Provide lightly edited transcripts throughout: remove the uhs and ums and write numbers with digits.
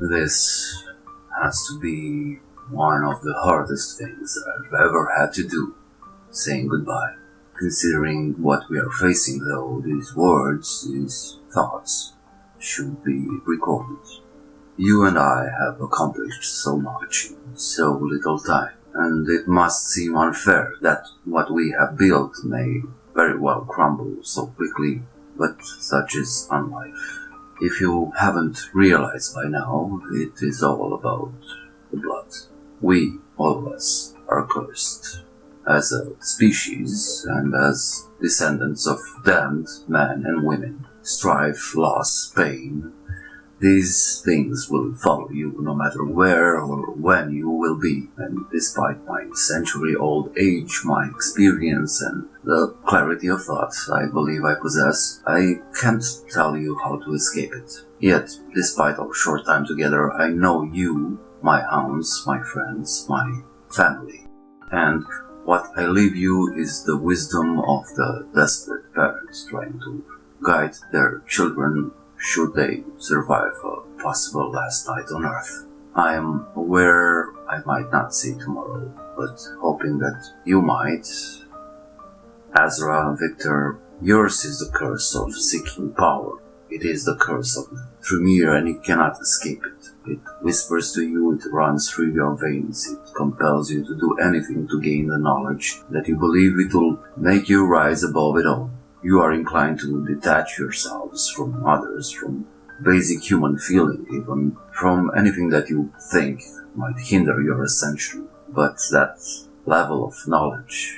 This has to be one of the hardest things I've ever had to do, saying goodbye. Considering what we are facing though, these words, these thoughts, should be recorded. You and I have accomplished so much in so little time, and it must seem unfair that what we have built may very well crumble so quickly, but such is life. If you haven't realized by now, it is all about the blood. We, all of us, are cursed. As a species, and as descendants of damned men and women, strife, loss, pain, these things will follow you no matter where or when you will be, and despite my century-old age, my experience, and the clarity of thought I believe I possess, I can't tell you how to escape it. Yet, despite our short time together, I know you, my hounds, my friends, my family. And what I leave you is the wisdom of the desperate parents trying to guide their children should they survive a possible last night on Earth. I am aware I might not see tomorrow, but hoping that you might. Azra, Victor, yours is the curse of seeking power. It is the curse of Tremere, and you cannot escape it. It whispers to you, it runs through your veins, it compels you to do anything to gain the knowledge that you believe it will make you rise above it all. You are inclined to detach yourselves from others, from basic human feeling, even from anything that you think might hinder your ascension. But that level of knowledge,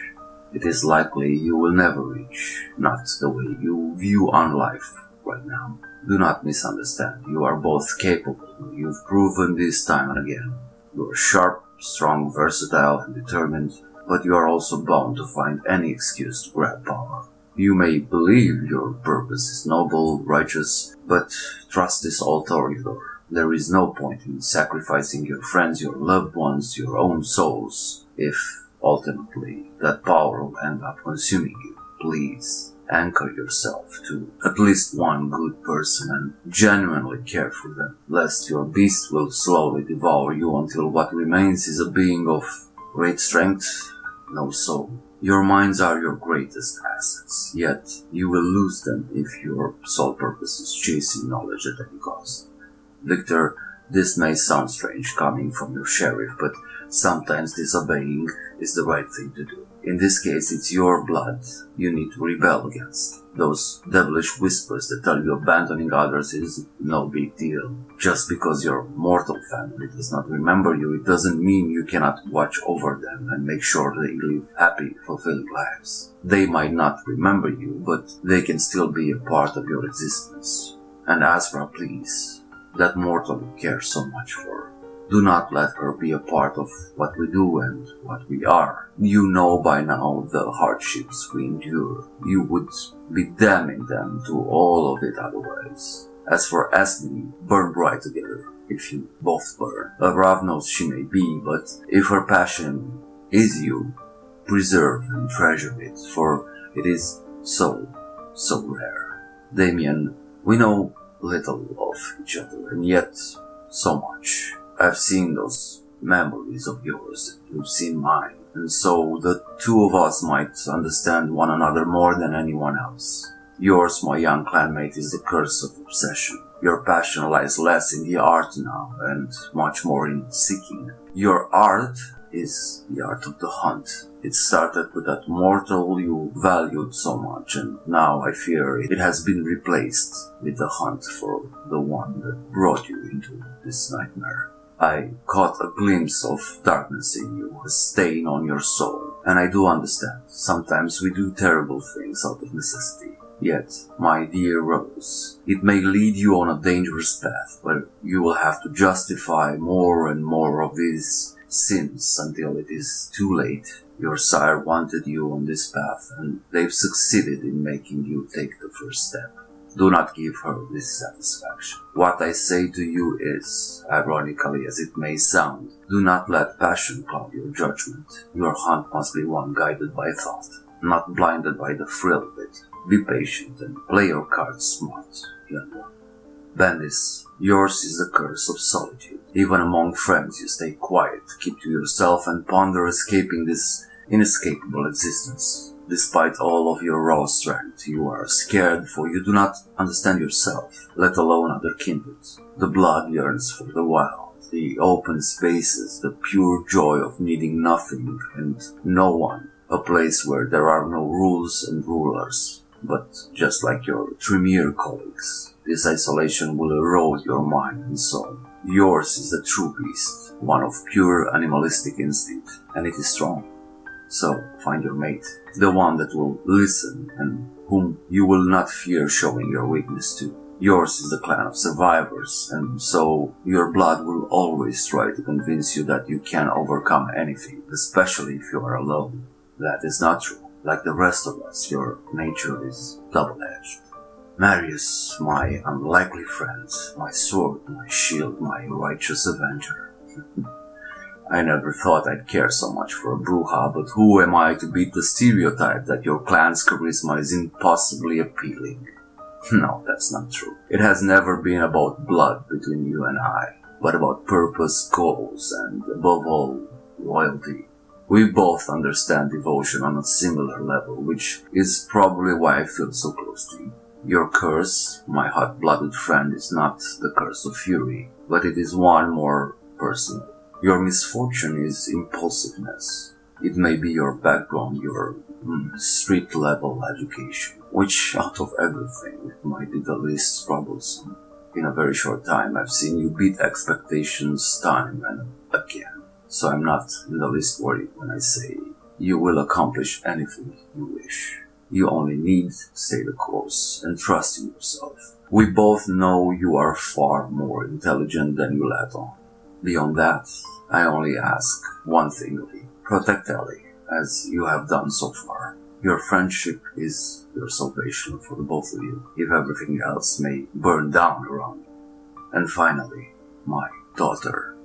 it is likely you will never reach, not the way you view on life right now. Do not misunderstand, you are both capable, you've proven this time and again. You are sharp, strong, versatile, and determined, but you are also bound to find any excuse to grab power. You may believe your purpose is noble, righteous, but trust is all Toreador. There is no point in sacrificing your friends, your loved ones, your own souls, if ultimately that power will end up consuming you. Please anchor yourself to at least one good person and genuinely care for them, lest your beast will slowly devour you until what remains is a being of great strength, no soul. Your minds are your greatest assets, yet you will lose them if your sole purpose is chasing knowledge at any cost. Victor, this may sound strange coming from your sheriff, but sometimes disobeying is the right thing to do. In this case, it's your blood you need to rebel against. Those devilish whispers that tell you abandoning others is no big deal. Just because your mortal family does not remember you, it doesn't mean you cannot watch over them and make sure they live happy, fulfilling lives. They might not remember you, but they can still be a part of your existence. And Azra, please, that mortal you care so much for, do not let her be a part of what we do and what we are. You know by now the hardships we endure. You would be damning them to all of it otherwise. As for Esme, burn bright together, if you both burn. A Ravnos she may be, but if her passion is you, preserve and treasure it, for it is so rare. Damien, we know little of each other, and yet so much. I've seen those memories of yours, and you've seen mine, and so the two of us might understand one another more than anyone else. Yours, my young clanmate, is the curse of obsession. Your passion lies less in the art now, and much more in seeking. Your art is the art of the hunt. It started with that mortal you valued so much, and now I fear it has been replaced with the hunt for the one that brought you into this nightmare. I caught a glimpse of darkness in you, a stain on your soul, and I do understand. Sometimes we do terrible things out of necessity. Yet, my dear Rose, it may lead you on a dangerous path where you will have to justify more and more of these sins until it is too late. Your sire wanted you on this path, and they've succeeded in making you take the first step. Do not give her this satisfaction. What I say to you is, ironically as it may sound, do not let passion cloud your judgment. Your hunt must be one guided by thought, not blinded by the thrill of it. Be patient and play your cards smart, young one. Bandis, yours is the curse of solitude. Even among friends you stay quiet, keep to yourself and ponder escaping this inescapable existence. Despite all of your raw strength, you are scared, for you do not understand yourself, let alone other kindreds. The blood yearns for the wild, the open spaces, the pure joy of needing nothing and no one, a place where there are no rules and rulers. But just like your Tremere colleagues, this isolation will erode your mind and soul. Yours is the true beast, one of pure animalistic instinct, and it is strong. So, find your mate, the one that will listen and whom you will not fear showing your weakness to. Yours is the clan of survivors, and so your blood will always try to convince you that you can overcome anything, especially if you are alone. That is not true. Like the rest of us, your nature is double-edged. Marius, my unlikely friend, my sword, my shield, my righteous avenger. I never thought I'd care so much for a Bruja, but who am I to beat the stereotype that your clan's charisma is impossibly appealing? No, that's not true. It has never been about blood between you and I, but about purpose, goals, and above all, loyalty. We both understand devotion on a similar level, which is probably why I feel so close to you. Your curse, my hot-blooded friend, is not the curse of fury, but it is one more personal. Your misfortune is impulsiveness. It may be your background, your street-level education, which, out of everything, might be the least troublesome. In a very short time, I've seen you beat expectations time and again. So I'm not in the least worried when I say you will accomplish anything you wish. You only need to stay the course and trust in yourself. We both know you are far more intelligent than you let on. Beyond that, I only ask one thing of you. Protect Ellie, as you have done so far. Your friendship is your salvation for the both of you, if everything else may burn down around you. And finally, my daughter.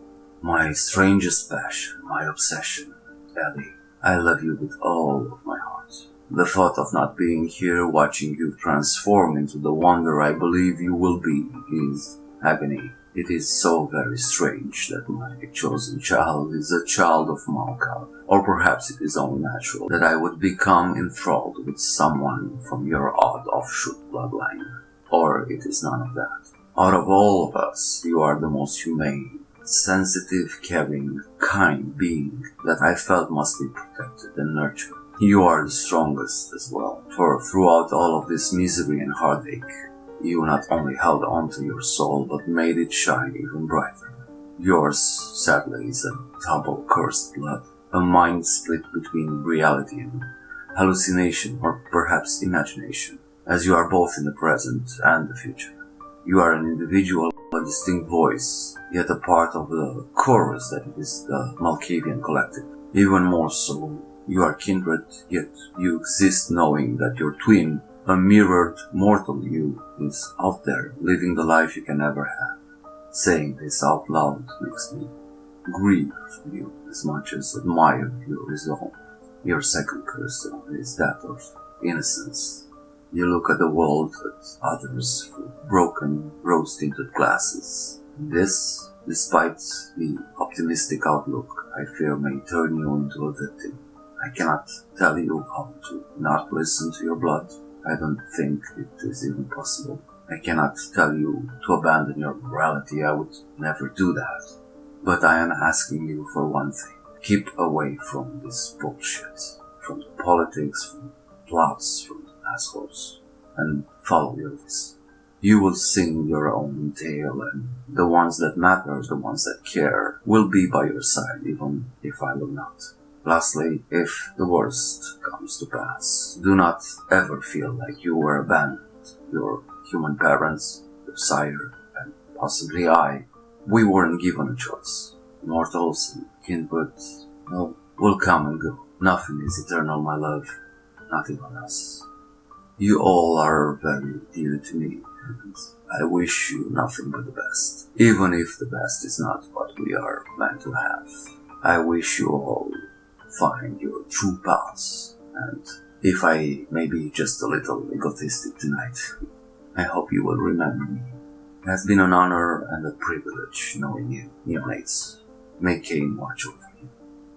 My strangest passion, my obsession. Ellie, I love you with all of my heart. The thought of not being here watching you transform into the wonder I believe you will be is agony. It is so very strange that my chosen child is a child of Malkav. Or perhaps it is only natural that I would become enthralled with someone from your odd offshoot bloodline. Or it is none of that. Out of all of us, you are the most humane, sensitive, caring, kind being that I felt must be protected and nurtured. You are the strongest as well, for throughout all of this misery and heartache, you not only held on to your soul, but made it shine even brighter. Yours, sadly, is a double cursed blood, a mind split between reality and hallucination, or perhaps imagination, as you are both in the present and the future. You are an individual, a distinct voice, yet a part of the chorus that is the Malkavian collective. Even more so, you are kindred, yet you exist knowing that your twin, a mirrored mortal you, is out there, living the life you can never have. Saying this out loud makes me grieve for you as much as admire your resolve. Your second curse is that of innocence. You look at the world at others through broken, rose-tinted glasses. This, despite the optimistic outlook, I fear may turn you into a victim. I cannot tell you how to not listen to your blood. I don't think it is even possible. I cannot tell you to abandon your morality. I would never do that. But I am asking you for one thing. Keep away from this bullshit. From the politics, from the plots, from the assholes. And follow your voice. You will sing your own tale, and the ones that matter, the ones that care, will be by your side, even if I will not. Lastly, if the worst comes to pass, do not ever feel like you were abandoned. Your human parents, your sire, and possibly I, we weren't given a choice. Mortals and kindred, well, will come and go. Nothing is eternal, my love, not even us. You all are very dear to me, and I wish you nothing but the best. Even if the best is not what we are meant to have. I wish you all find your true paths, and if I may be just a little egotistic tonight, I hope you will remember me It has been an honor and a privilege knowing you, neonates. May Cain watch over you.